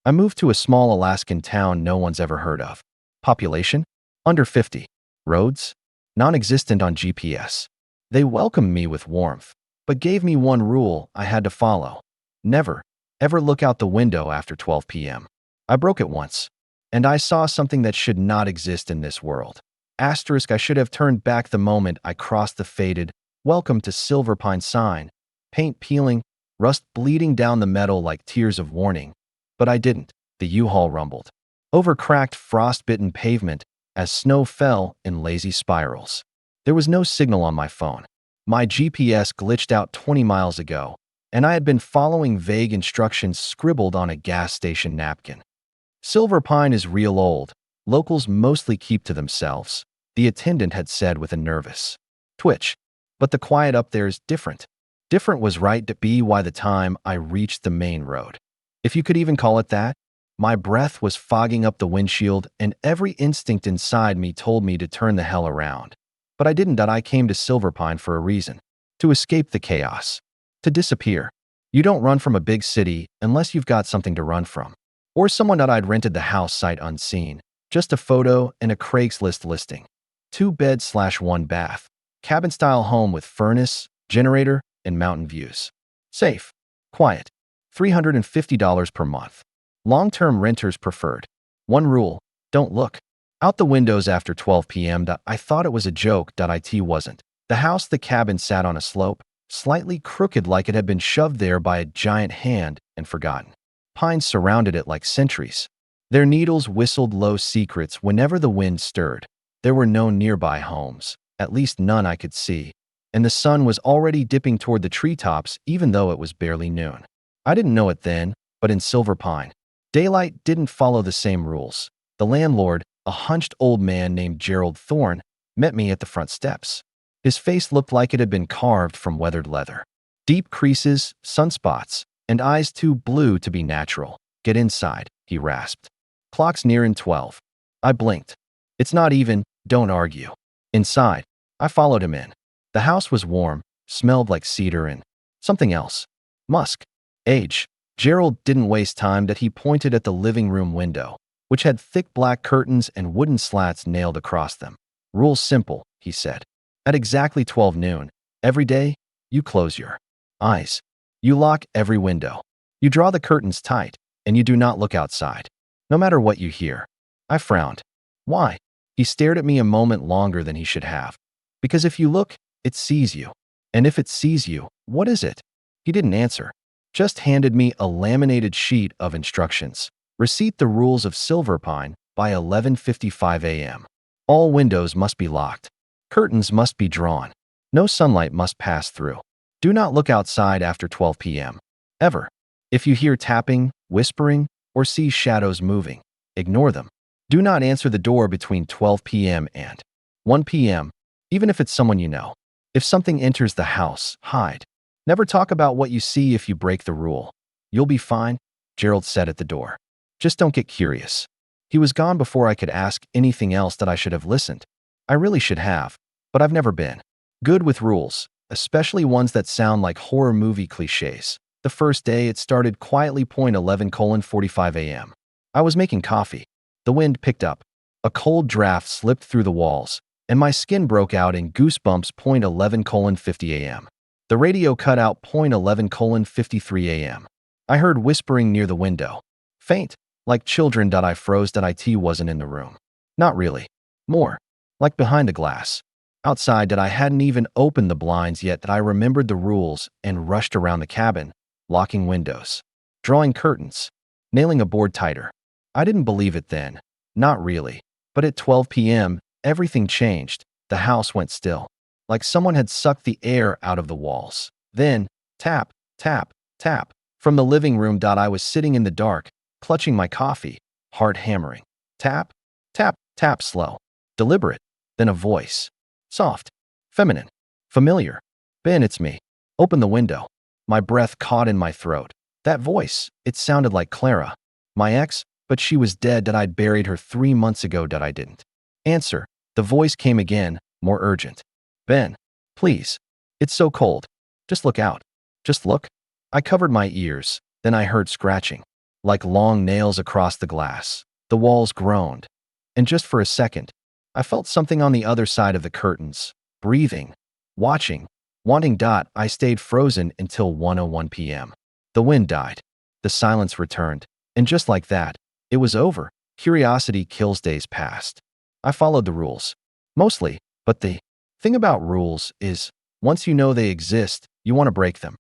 I moved to a small Alaskan town no one's ever heard of. Population? Under 50. Roads? Non-existent on GPS. They welcomed me with warmth, but gave me one rule I had to follow. Never, ever look out the window after 12 p.m. I broke it once, and I saw something that should not exist in this world. Asterisk, I should have turned back the moment I crossed the faded, "Welcome to Silver Pine" sign, paint peeling, rust bleeding down the metal like tears of warning. But I didn't. The U-Haul rumbled over cracked, frost-bitten pavement as snow fell in lazy spirals. There was no signal on my phone. My GPS glitched out 20 miles ago, and I had been following vague instructions scribbled on a gas station napkin. Silver Pine is real old. Locals mostly keep to themselves, the attendant had said with a nervous twitch. But the quiet up there is different. Different was right to be by the time I reached the main road. If you could even call it that. My breath was fogging up the windshield, and every instinct inside me told me to turn the hell around. But I didn't. I came to Silver Pine for a reason. To escape the chaos. To disappear. You don't run from a big city unless you've got something to run from. Or someone that I'd rented the house sight unseen. Just a photo and a Craigslist listing. 2 bed/1 bath. Cabin-style home with furnace, generator, and mountain views. Safe. Quiet. $350 per month. Long-term renters preferred. One rule, don't look out the windows after 12 p.m. I thought it was a joke. It wasn't. The cabin sat on a slope, slightly crooked like it had been shoved there by a giant hand and forgotten. Pines surrounded it like sentries. Their needles whistled low secrets whenever the wind stirred. There were no nearby homes, at least none I could see, and the sun was already dipping toward the treetops even though it was barely noon. I didn't know it then, but in Silver Pine, daylight didn't follow the same rules. The landlord, a hunched old man named Gerald Thorne, met me at the front steps. His face looked like it had been carved from weathered leather. Deep creases, sunspots, and eyes too blue to be natural. Get inside, he rasped. Clock's nearing 12. I blinked. It's not even, don't argue. Inside, I followed him in. The house was warm, smelled like cedar and something else. Musk. Age. Gerald didn't waste time. He pointed at the living room window, which had thick black curtains and wooden slats nailed across them. Rule's simple, he said. At exactly 12 noon, every day, you close your eyes. You lock every window. You draw the curtains tight, and you do not look outside, no matter what you hear. I frowned. Why? He stared at me a moment longer than he should have. Because if you look, it sees you. And if it sees you, what is it? He didn't answer. Just handed me a laminated sheet of instructions. Receipt: the rules of Silver Pine by 11:55 a.m. All windows must be locked. Curtains must be drawn. No sunlight must pass through. Do not look outside after 12 p.m. Ever. If you hear tapping, whispering, or see shadows moving, ignore them. Do not answer the door between 12 p.m. and 1 p.m., even if it's someone you know. If something enters the house, hide. Never talk about what you see if you break the rule. You'll be fine, Gerald said at the door. Just don't get curious. He was gone before I could ask anything else. That I should have listened. I really should have, but I've never been good with rules, especially ones that sound like horror movie cliches. The first day it started quietly. 11:45 a.m. I was making coffee. The wind picked up. A cold draft slipped through the walls, and my skin broke out in goosebumps. 11:50 a.m. The radio cut out. 11:53 a.m. I heard whispering near the window. Faint, like children. I froze. It wasn't in the room. Not really. More, like behind the glass. Outside. I hadn't even opened the blinds yet. I remembered the rules and rushed around the cabin, locking windows, drawing curtains, nailing a board tighter. I didn't believe it then. Not really. But at 12 p.m., everything changed. The house went still, like someone had sucked the air out of the walls. Then, tap, tap, tap, from the living room. I was sitting in the dark, clutching my coffee, heart hammering. Tap, tap, tap, slow, deliberate. Then a voice. Soft, feminine, familiar. Ben, it's me. Open the window. My breath caught in my throat. That voice, it sounded like Clara, my ex, but she was dead. I'd buried her 3 months ago. I didn't answer. The voice came again, more urgent. Ben, please. It's so cold. Just look out. Just look. I covered my ears. Then I heard scratching. like long nails across the glass. The walls groaned. And just for a second, I felt something on the other side of the curtains, breathing, watching, wanting. I stayed frozen until 1:01 p.m. The wind died. The silence returned. And just like that, it was over. Curiosity kills. Days passed. I followed the rules. Mostly, but the thing about rules is, once you know they exist, you want to break them.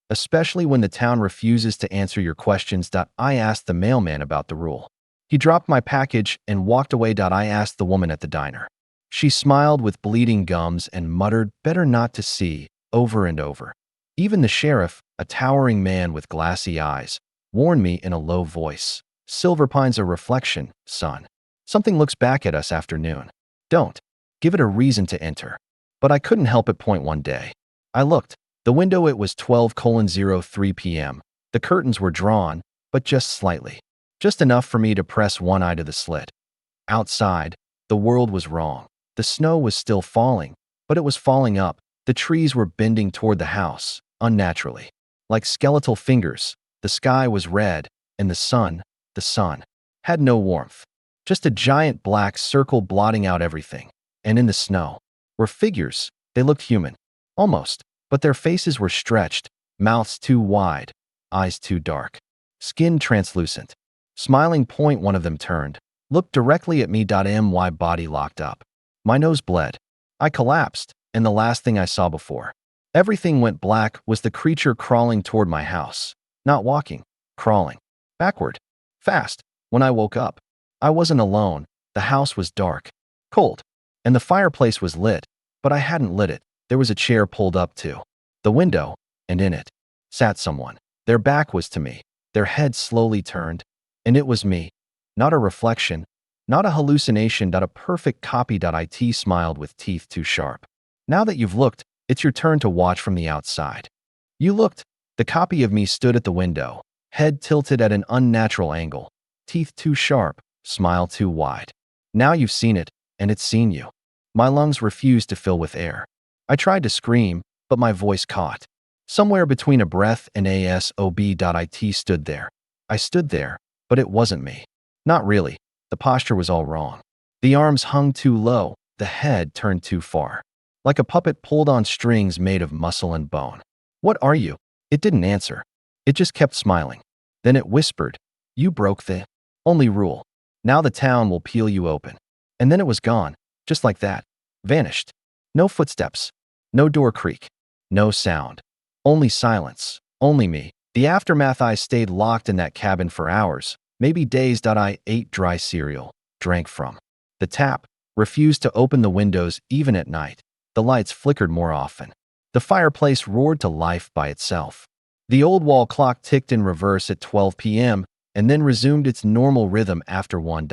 Especially when the town refuses to answer your questions. I asked the mailman about the rule. He dropped my package and walked away. I asked the woman at the diner. She smiled with bleeding gums and muttered, "Better not to see," over and over. Even the sheriff, a towering man with glassy eyes, warned me in a low voice, "Silver Pine's a reflection, son. Something looks back at us after noon. Don't give it a reason to enter." But I couldn't help it. One day, I looked. The window, it was 12:03 p.m. The curtains were drawn, but just slightly. Just enough for me to press one eye to the slit. Outside, the world was wrong. The snow was still falling, but it was falling up. The trees were bending toward the house, unnaturally. Like skeletal fingers, the sky was red, and the sun, had no warmth. Just a giant black circle blotting out everything. And in the snow were figures. They looked human. Almost. But their faces were stretched, mouths too wide, eyes too dark, skin translucent. Smiling. One of them turned, looked directly at me. My body locked up. My nose bled. I collapsed, and the last thing I saw before everything went black was the creature crawling toward my house. Not walking, crawling. Backward. Fast. When I woke up, I wasn't alone. The house was dark, cold, and the fireplace was lit, but I hadn't lit it. There was a chair pulled up to the window, and in it sat someone. Their back was to me. Their head slowly turned, and it was me. Not a reflection, not a hallucination. A perfect copy. It smiled with teeth too sharp. "Now that you've looked, it's your turn to watch from the outside." You looked. The copy of me stood at the window, head tilted at an unnatural angle, teeth too sharp, smile too wide. "Now you've seen it, and it's seen you." My lungs refused to fill with air. I tried to scream, but my voice caught. Somewhere between a breath and a sob. It stood there. I stood there, but it wasn't me. Not really. The posture was all wrong. The arms hung too low, the head turned too far. Like a puppet pulled on strings made of muscle and bone. "What are you?" It didn't answer. It just kept smiling. Then it whispered, "You broke the only rule. Now the town will peel you open." And then it was gone, just like that. Vanished. No footsteps. No door creak. No sound. Only silence. Only me. The aftermath. I stayed locked in that cabin for hours, maybe days. I ate dry cereal, drank from the tap, refused to open the windows even at night. The lights flickered more often. The fireplace roared to life by itself. The old wall clock ticked in reverse at 12 p.m. and then resumed its normal rhythm after 1.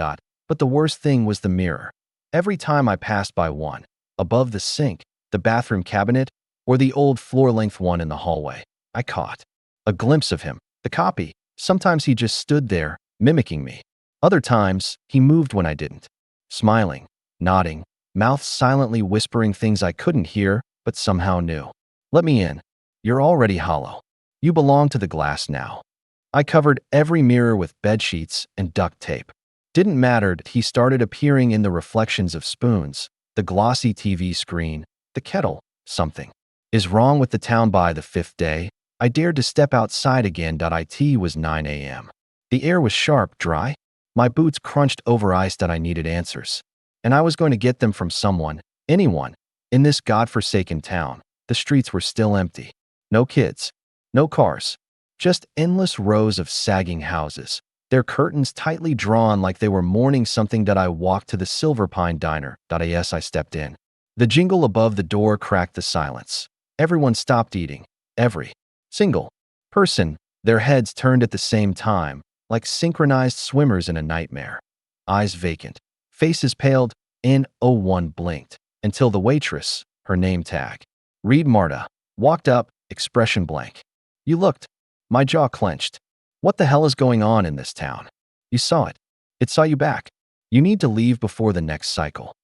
But the worst thing was the mirror. Every time I passed by one, above the sink, the bathroom cabinet, or the old floor-length one in the hallway, I caught a glimpse of him, the copy. Sometimes he just stood there, mimicking me. Other times, he moved when I didn't. Smiling, nodding, mouth silently whispering things I couldn't hear, but somehow knew. "Let me in. You're already hollow. You belong to the glass now." I covered every mirror with bedsheets and duct tape. Didn't matter. He started appearing in the reflections of spoons, the glossy TV screen, the kettle. Something is wrong with the town. By the 5th day, I dared to step outside again. It was 9 a.m. The air was sharp, dry. My boots crunched over ice. I needed answers. And I was going to get them from someone, anyone. In this godforsaken town, the streets were still empty. No kids, no cars, just endless rows of sagging houses, their curtains tightly drawn like they were mourning something. I walked to the Silver Pine Diner. Yes, I stepped in. The jingle above the door cracked the silence. Everyone stopped eating. Every single person, their heads turned at the same time, like synchronized swimmers in a nightmare. Eyes vacant, faces paled. One blinked, until the waitress, her name tag, Reed Marta, walked up, expression blank. "You looked." My jaw clenched. "What the hell is going on in this town?" "You saw it. It saw you back. You need to leave before the next cycle."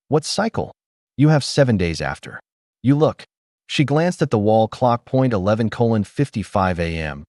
"What cycle?" "You have 7 days after. You look." She glanced at the wall clock. 11:55 a.m.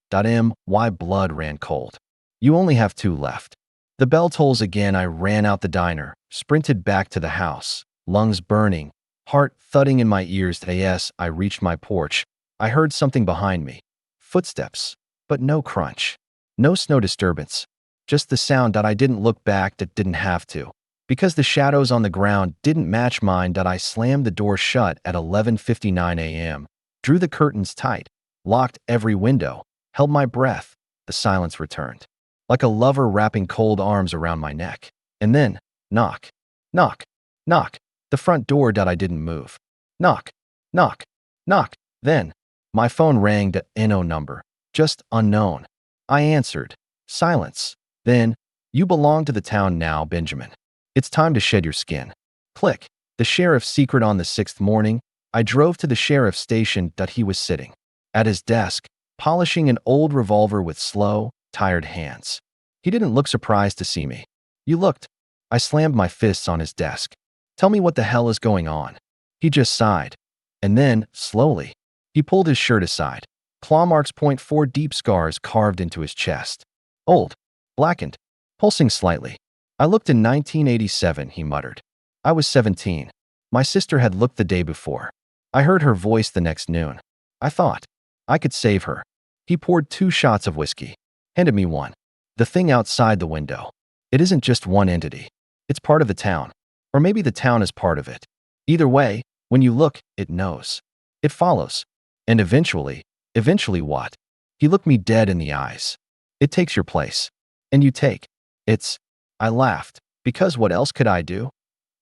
My blood ran cold. You only have 2 left. The bell tolls again. I ran out the diner, sprinted back to the house, lungs burning, heart thudding in my ears. As I reached my porch, I heard something behind me. Footsteps, but no crunch. No snow disturbance. Just the sound that I didn't look back, that didn't have to. Because the shadows on the ground didn't match mine, that I slammed the door shut at 11:59 a.m., drew the curtains tight, locked every window, held my breath. The silence returned, like a lover wrapping cold arms around my neck. And then, knock, knock, knock. The front door. That I didn't move. Knock, knock, knock. Then, my phone rang. The NO number. Just unknown. I answered. Silence. Then, you belong to the town now, Benjamin. It's time to shed your skin. Click. The sheriff's secret. On the 6th morning, I drove to the sheriff's station. That he was sitting at his desk, polishing an old revolver with slow, tired hands. He didn't look surprised to see me. You looked. I slammed my fists on his desk. Tell me what the hell is going on. He just sighed. And then, slowly, he pulled his shirt aside. Claw marks. 4 deep scars carved into his chest. Old. Blackened. Pulsing slightly. I looked in 1987, he muttered. I was 17. My sister had looked the day before. I heard her voice the next noon. I thought I could save her. He poured 2 shots of whiskey. Handed me one. The thing outside the window. It isn't just one entity. It's part of the town. Or maybe the town is part of it. Either way, when you look, it knows. It follows. And eventually what? He looked me dead in the eyes. It takes your place. And you take. It's. I laughed. Because what else could I do?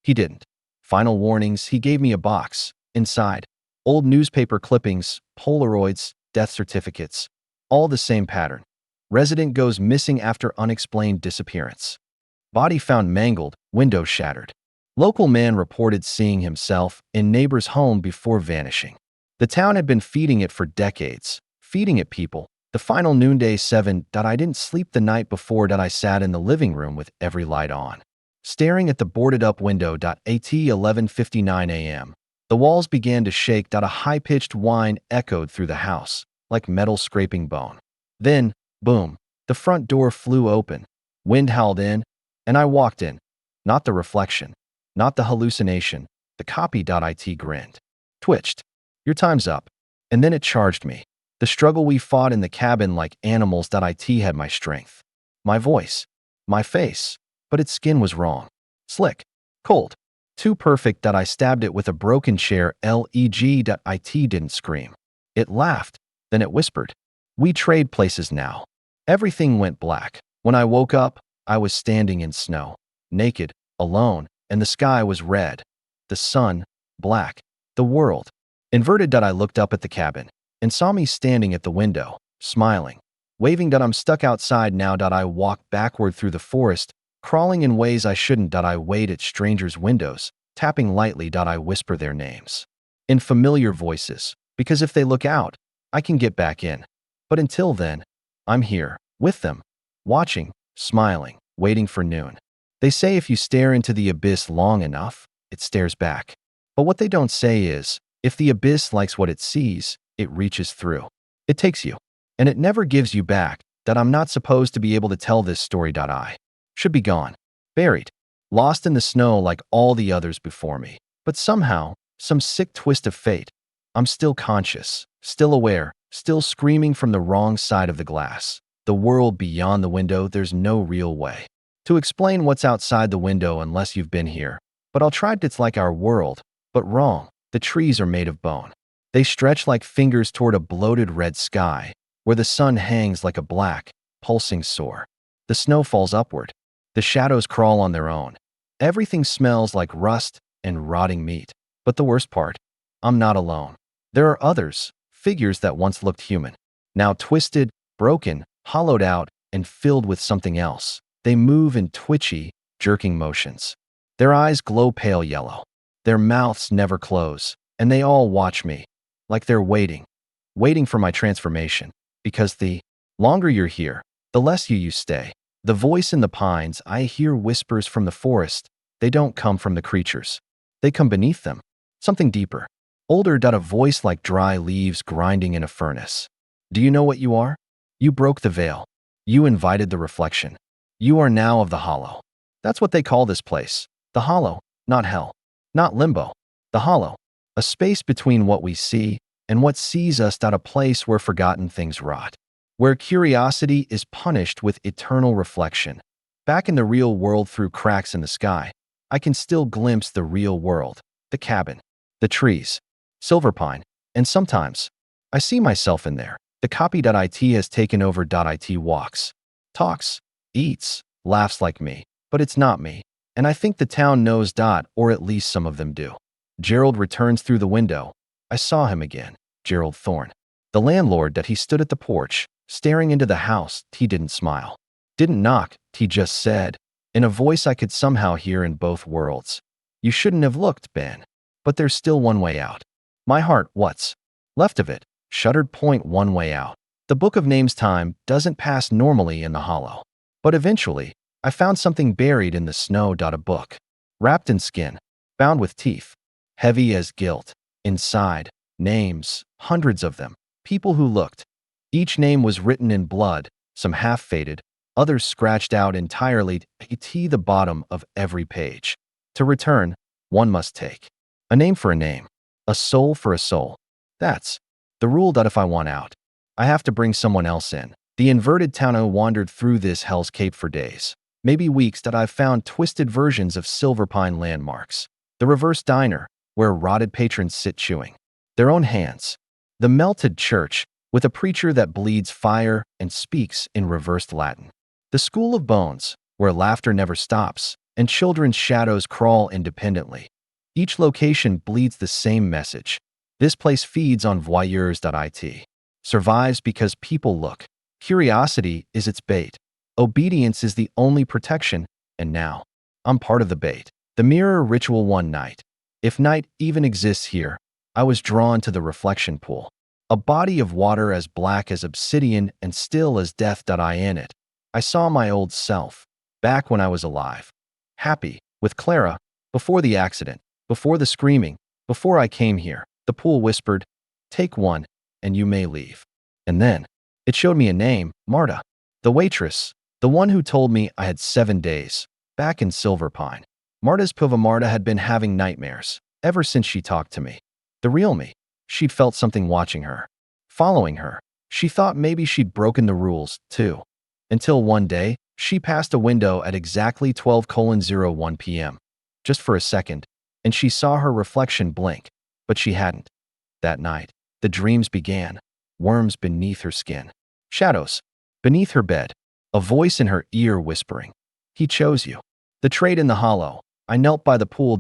He didn't. Final warnings. He gave me a box. Inside, old newspaper clippings, Polaroids, death certificates. All the same pattern. Resident goes missing after unexplained disappearance. Body found mangled, window shattered. Local man reported seeing himself in neighbor's home before vanishing. The town had been feeding it for decades. Feeding it people. The final noonday 7. That I didn't sleep the night before. That I sat in the living room with every light on, staring at the boarded up window. At 11:59 a.m. The walls began to shake. That a high-pitched whine echoed through the house, like metal scraping bone. Then, boom, the front door flew open. Wind howled in, and I walked in. Not the reflection, not the hallucination, the copy. It grinned, twitched. Your time's up. And then it charged me. The struggle we fought in the cabin like animals. It had my strength, my voice, my face, but its skin was wrong. Slick, cold, too perfect. That I stabbed it with a broken chair. It didn't scream. It laughed, then it whispered. We trade places now. Everything went black. When I woke up, I was standing in snow, naked, alone, and the sky was red. The sun, black. The world, inverted. I looked up at the cabin and saw me standing at the window, smiling, waving. I'm stuck outside now. I walked backward through the forest, crawling in ways I shouldn't. I wait at strangers' windows, tapping lightly. I whisper their names in familiar voices, because if they look out, I can get back in. But until then, I'm here, with them, watching, smiling, waiting for noon. They say if you stare into the abyss long enough, it stares back. But what they don't say is, if the abyss likes what it sees, it reaches through. It takes you. And it never gives you back. I'm not supposed to be able to tell this story. I should be gone, buried, lost in the snow like all the others before me. But somehow, some sick twist of fate, I'm still conscious, still aware, still screaming from the wrong side of the glass. The world beyond the window. There's no real way to explain what's outside the window unless you've been here. But I'll try. It's like our world, but wrong. The trees are made of bone. They stretch like fingers toward a bloated red sky, where the sun hangs like a black, pulsing sore. The snow falls upward. The shadows crawl on their own. Everything smells like rust and rotting meat. But the worst part, I'm not alone. There are others, figures that once looked human, now twisted, broken, hollowed out, and filled with something else. They move in twitchy, jerking motions. Their eyes glow pale yellow. Their mouths never close, and they all watch me, like they're waiting for my transformation. Because the longer you're here, the less you stay. The voice in the pines. I hear whispers from the forest. They don't come from the creatures. They come beneath them. Something deeper, older. A voice like dry leaves grinding in a furnace. Do you know what you are? You broke the veil. You invited the reflection. You are now of the hollow. That's what they call this place. The hollow, not hell, not limbo. The hollow, a space between what we see and what sees us, a place where forgotten things rot, where curiosity is punished with eternal reflection. Back in the real world, through cracks in the sky, I can still glimpse the real world, the cabin, the trees, silver pine, and sometimes I see myself in there. The copy.it has taken over. It walks, talks, eats, laughs like me, but it's not me. And I think the town knows. Or at least some of them do. Gerald returns through the window. I saw him again. Gerald Thorne, the landlord. That he stood at the porch, staring into the house. He didn't smile, didn't knock. He just said, in a voice I could somehow hear in both worlds, "You shouldn't have looked, Ben. But there's still one way out." My heart, what's left of it, shuddered. One way out. The book of names. Time doesn't pass normally in the hollow. But eventually, I found something buried in the snow. A book, wrapped in skin, bound with teeth, heavy as guilt. Inside, names, hundreds of them, people who looked. Each name was written in blood, some half-faded, others scratched out entirely. The bottom of every page. To return, one must take a name for a name, a soul for a soul. That's the rule. If I want out, I have to bring someone else in. The inverted town. I wandered through this hell's cape for days, maybe weeks. I've found twisted versions of Silver Pine landmarks. The reverse diner, where rotted patrons sit chewing their own hands. The melted church, with a preacher that bleeds fire and speaks in reversed Latin. The school of bones, where laughter never stops and children's shadows crawl independently. Each location bleeds the same message. This place feeds on voyeurs. It survives because people look. Curiosity is its bait. Obedience is the only protection. And now, I'm part of the bait. The mirror ritual. One night, if night even exists here, I was drawn to the reflection pool. A body of water as black as obsidian and still as death. In it, I saw my old self, back when I was alive, happy, with Clara, before the accident, before the screaming, before I came here. The pool whispered, "Take one, and you may leave." And then, it showed me a name, Marta, the waitress, the one who told me I had 7 days, back in Silver Pine. Marta's Piva. Marta had been having nightmares ever since she talked to me. The real me. She'd felt something watching her, following her. She thought maybe she'd broken the rules, too. Until one day, she passed a window at exactly 12:01 p.m. Just for a second, and she saw her reflection blink, but she hadn't. That night, the dreams began. Worms beneath her skin, shadows beneath her bed, a voice in her ear whispering, "He chose you." The trade in the hollow. I knelt by the pool.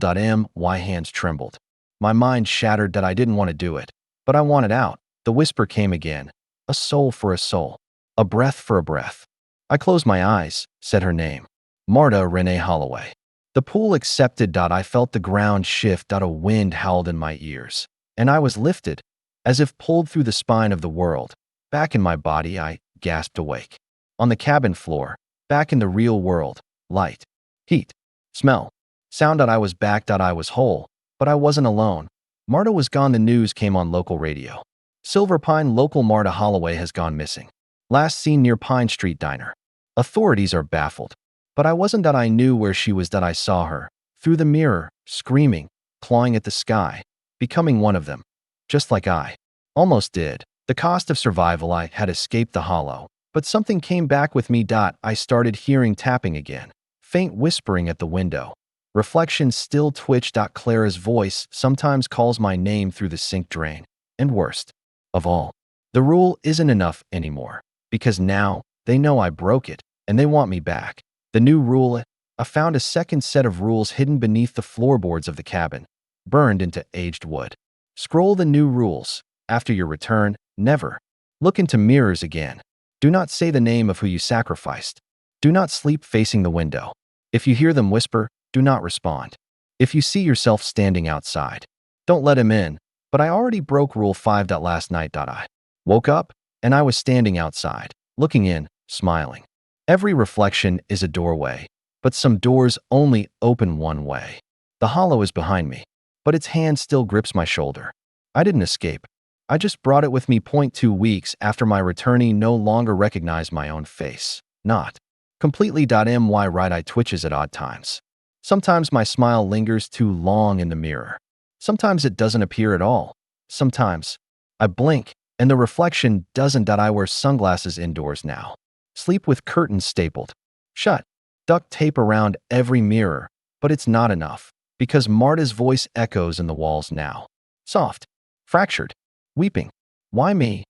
My hands trembled. My mind shattered. I didn't want to do it, but I wanted out. The whisper came again, a soul for a soul, a breath for a breath. I closed my eyes, said her name, Marta Renee Holloway. The pool accepted. I felt the ground shift. A wind howled in my ears, and I was lifted, as if pulled through the spine of the world. Back in my body, I gasped awake. On the cabin floor, back in the real world, light, heat, smell, sound. I was back. I was whole, but I wasn't alone. Marta was gone. The news came on local radio. Silver Pine local. Marta Holloway has gone missing. Last seen near Pine Street Diner. Authorities are baffled. But I wasn't. I knew where she was. I saw her, through the mirror, screaming, clawing at the sky, becoming one of them. Just like I almost did. The cost of survival. I had escaped the hollow, but something came back with me. I started hearing tapping again, faint whispering at the window. Reflections still twitch. Clara's voice sometimes calls my name through the sink drain. And worst of all, the rule isn't enough anymore, because now they know I broke it, and they want me back. The new rule. I found a second set of rules hidden beneath the floorboards of the cabin, burned into aged wood. Scroll the new rules. After your return, never look into mirrors again. Do not say the name of who you sacrificed. Do not sleep facing the window. If you hear them whisper, do not respond. If you see yourself standing outside, don't let him in. But I already broke Rule 5. Last night. I woke up, and I was standing outside, looking in, smiling. Every reflection is a doorway, but some doors only open one way. The hollow is behind me, but its hand still grips my shoulder. I didn't escape. I just brought it with me. 2 weeks after my returnee no longer recognized my own face. Not completely. My right eye twitches at odd times. Sometimes my smile lingers too long in the mirror. Sometimes it doesn't appear at all. Sometimes I blink and the reflection doesn't. I wear sunglasses indoors now. Sleep with curtains stapled shut. Duct tape around every mirror, but it's not enough because Marta's voice echoes in the walls now. Soft, fractured, weeping. Why me?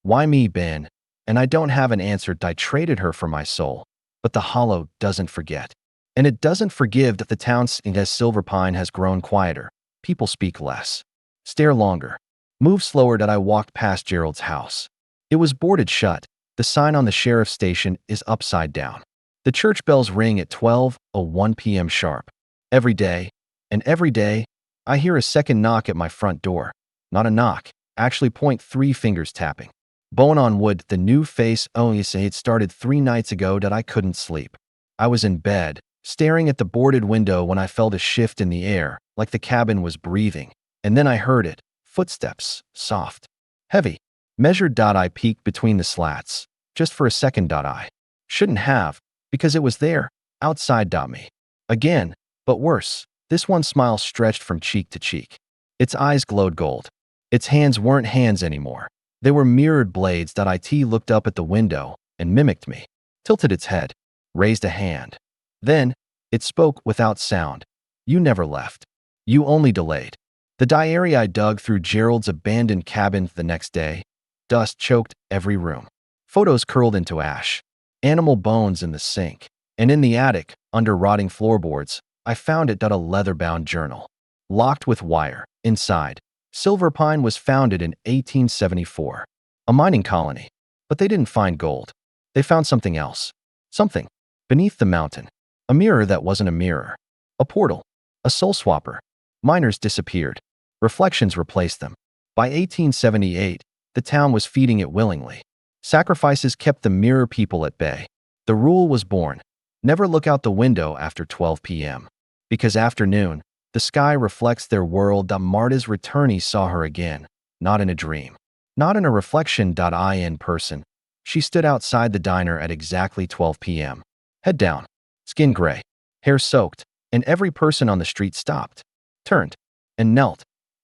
Why me, Ben? And I don't have an answer. I traded her for my soul. But the hollow doesn't forget. And it doesn't forgive that the town as Silver Pine has grown quieter. People speak less, stare longer, move slower. I walked past Gerald's house. It was boarded shut. The sign on the sheriff's station is upside down. The church bells ring at 12:01 p.m. sharp. Every day, and every day, I hear a second knock at my front door. Not a knock, actually 3 fingers tapping. Bone on wood, the new face only say it started 3 nights ago. I couldn't sleep. I was in bed, staring at the boarded window when I felt a shift in the air, like the cabin was breathing. And then I heard it, footsteps, soft, heavy, measured. I peeked between the slats, just for a second. I shouldn't have, because it was there, outside. Me. Again, but worse. This one smile stretched from cheek to cheek. Its eyes glowed gold. Its hands weren't hands anymore. They were mirrored blades. It looked up at the window and mimicked me, tilted its head, raised a hand. Then, it spoke without sound. You never left. You only delayed. The diary I dug through Gerald's abandoned cabin the next day. Dust choked every room. Photos curled into ash. Animal bones in the sink. And in the attic, under rotting floorboards, I found it. A leather-bound journal. Locked with wire. Inside, Silver Pine was founded in 1874. A mining colony. But they didn't find gold. They found something else. Something. Beneath the mountain. A mirror that wasn't a mirror. A portal. A soul swapper. Miners disappeared. Reflections replaced them. By 1878, the town was feeding it willingly. Sacrifices kept the mirror people at bay. The rule was born. Never look out the window after 12 p.m. Because after noon, the sky reflects their world. Marta's returnee saw her again. Not in a dream. Not in a reflection. In person. She stood outside the diner at exactly 12 p.m. Head down. Skin gray. Hair soaked. And every person on the street stopped. Turned. And knelt.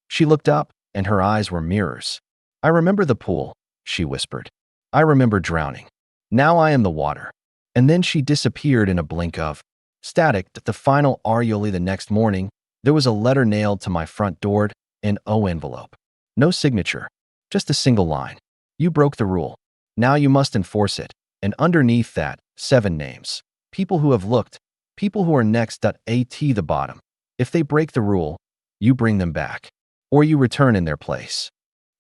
She looked up, and her eyes were mirrors. I remember the pool, she whispered. I remember drowning. Now I am the water. And then she disappeared in a blink of static. The final Arioli. The next morning, there was a letter nailed to my front door, an O envelope. No signature, just a single line. You broke the rule. Now you must enforce it. And underneath that, 7 names. People who have looked, people who are next. At the bottom. If they break the rule, you bring them back. Or you return in their place.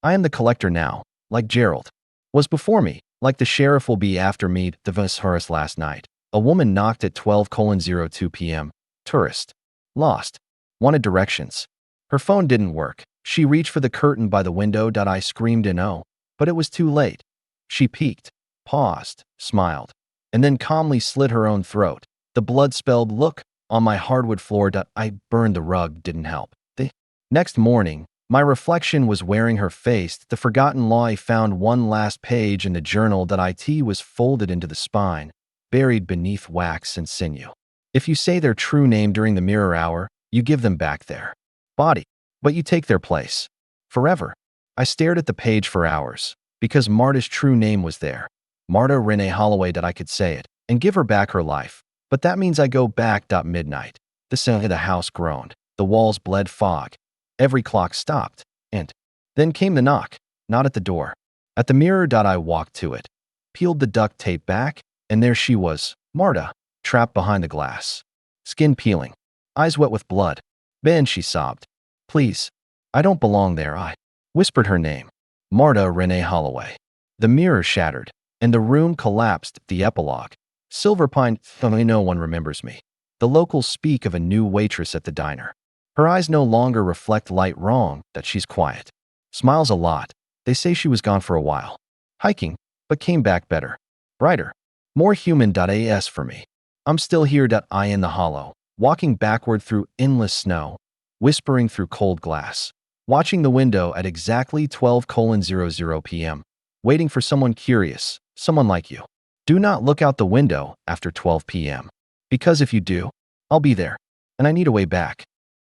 I am the collector now, like Gerald was before me, like the sheriff will be after me. The Horace last night. A woman knocked at 12:02 p.m. Tourist. Lost. Wanted directions. Her phone didn't work. She reached for the curtain by the window. I screamed in oh, but it was too late. She peeked, paused, smiled, and then calmly slit her own throat. The blood-spelled look on my hardwood floor. I burned the rug didn't help. The next morning, my reflection was wearing her face. The forgotten law. I found one last page in the journal. It was folded into the spine, buried beneath wax and sinew. If you say their true name during the mirror hour, you give them back their body, but you take their place. Forever. I stared at the page for hours, because Marta's true name was there. Marta Renee Holloway. I could say it, and give her back her life. But that means I go back. Midnight. The sound of the house groaned. The walls bled fog. Every clock stopped, and then came the knock, not at the door. At the mirror. I walked to it, peeled the duct tape back, and there she was, Marta, trapped behind the glass. Skin peeling, eyes wet with blood. Ben, she sobbed. Please, I don't belong there. I whispered her name. Marta Renee Holloway. The mirror shattered, and the room collapsed. The epilogue. Silver Pine. Only no one remembers me. The locals speak of a new waitress at the diner. Her eyes no longer reflect light. Wrong that she's quiet. Smiles a lot. They say she was gone for a while. Hiking, but came back better. Brighter. More human. As for me, I'm still here. I in the hollow, walking backward through endless snow, whispering through cold glass. Watching the window at exactly 12:00 p.m., waiting for someone curious, someone like you. Do not look out the window after 12 p.m. Because if you do, I'll be there, and I need a way back.